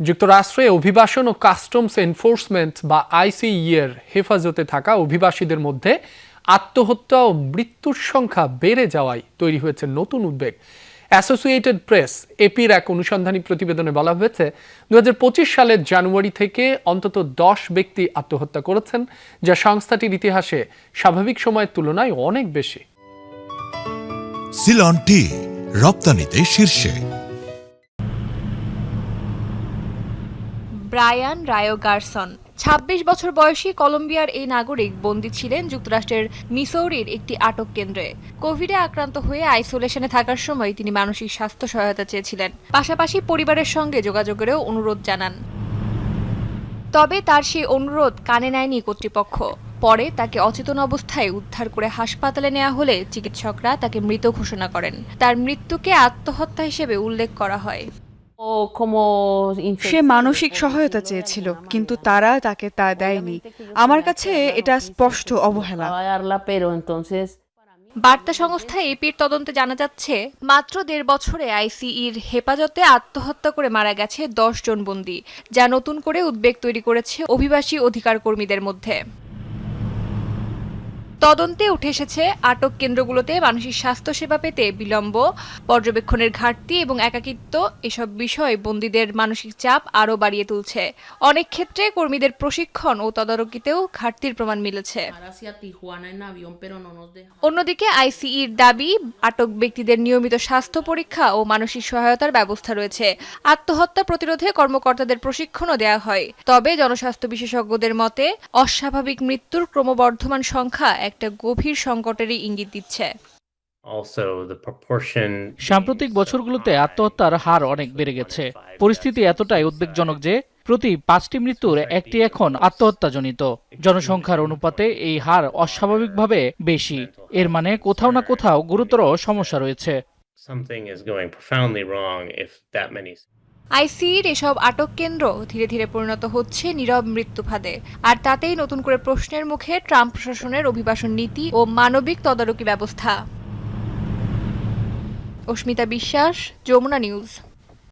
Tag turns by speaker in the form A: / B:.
A: যুক্তরাষ্ট্রে অভিবাসন ও customs enforcement বা আইসিই এর হেফাজতে থাকা অভিবাসীদের মধ্যে আত্মহত্যা ও মৃত্যুর সংখ্যা বেড়ে যাওয়ায় তৈরি হয়েছে নতুন উদ্বেগ। অ্যাসোসিয়েটেড প্রেস এপির এক অনুসন্ধানী প্রতিবেদনে বলা হয়েছে 2025 সালের জানুয়ারি থেকে অন্তত 10 ব্যক্তি আত্মহত্যা করেছেন, যা সংস্থাটির ইতিহাসে স্বাভাবিক সময়ের তুলনায় অনেক বেশি।
B: সিলন টি রপ্তানিতে শীর্ষে।
C: ব্রায়ান রায়ো গারসন ২৬ বছর বয়সী কলম্বিয়ার এই নাগরিক বন্দী ছিলেন যুক্তরাষ্ট্রের মিসৌরির একটি আটক কেন্দ্রে। কোভিডে আক্রান্ত হয়ে আইসোলেশনে থাকার সময় তিনি মানসিক স্বাস্থ্য সহায়তা চেয়েছিলেন, পাশাপাশি পরিবারের সঙ্গে যোগাযোগেরও অনুরোধ জানান। তবে তার সেই অনুরোধ কানে নেয়নি কর্তৃপক্ষ। পরে তাকে অচেতন অবস্থায় উদ্ধার করে হাসপাতালে নেওয়া হলে চিকিৎসকরা তাকে মৃত ঘোষণা করেন। তার মৃত্যুকে আত্মহত্যা হিসেবে উল্লেখ করা হয়।
D: সে মানসিক সহায়তা চেয়েছিল, কিন্তু তারা তাকে তা দেয়নি। আমার কাছে এটা স্পষ্ট অবহেলা।
C: বার্তা সংস্থা এপির তদন্তে জানা যাচ্ছে, মাত্র ১.৫ বছরে আইসিইর হেফাজতে আত্মহত্যা করে মারা গেছে 10 জন বন্দী, যা নতুন করে উদ্বেগ তৈরি করেছে অভিবাসী অধিকার কর্মীদের মধ্যে। তদন্তে উঠে এসেছে আটক কেন্দ্রগুলোতে মানসিক স্বাস্থ্য সেবা পেতে বিলম্ব, পর্যবেক্ষণের ঘাটতি এবং একাকিত্ব। এসব বিষয় বন্দীদের মানসিক চাপ আরও বাড়িয়ে তুলছে। অনেক ক্ষেত্রে কর্মীদের প্রশিক্ষণ ও তদারকিতেও ঘাটতির প্রমাণ মিলেছে। অন্যদিকে আইসিইর দাবি, আটক ব্যক্তিদের নিয়মিত স্বাস্থ্য পরীক্ষা ও মানসিক সহায়তার ব্যবস্থা রয়েছে। আত্মহত্যা প্রতিরোধে কর্মকর্তাদের প্রশিক্ষণও দেওয়া হয়। তবে জনস্বাস্থ্য বিশেষজ্ঞদের মতে, অস্বাভাবিক মৃত্যুর ক্রমবর্ধমান সংখ্যা একটা গভীর সংকটেরই ইঙ্গিত দিচ্ছে।
E: সাম্প্রতিক বছরগুলোতে আত্মহত্যার হার অনেক বেড়ে গেছে। পরিস্থিতি এতটাই উদ্বেগজনক যে প্রতি 5টি মৃত্যুর একটি এখন আত্মহত্যাজনিত। জনসংখ্যার অনুপাতে এই হার অস্বাভাবিকভাবে বেশি। এর মানে কোথাও না কোথাও গুরুতর সমস্যা রয়েছে।
C: আইসিইর এসব আটক কেন্দ্র ধীরে ধীরে পরিণত হচ্ছে নীরব মৃত্যুফাঁদে। আর তাতেই নতুন করে প্রশ্নের মুখে ট্রাম্প প্রশাসনের অভিবাসন নীতি ও মানবিক তদারকি ব্যবস্থা। অস্মিতা বিশ্বাস, যমুনা নিউজ।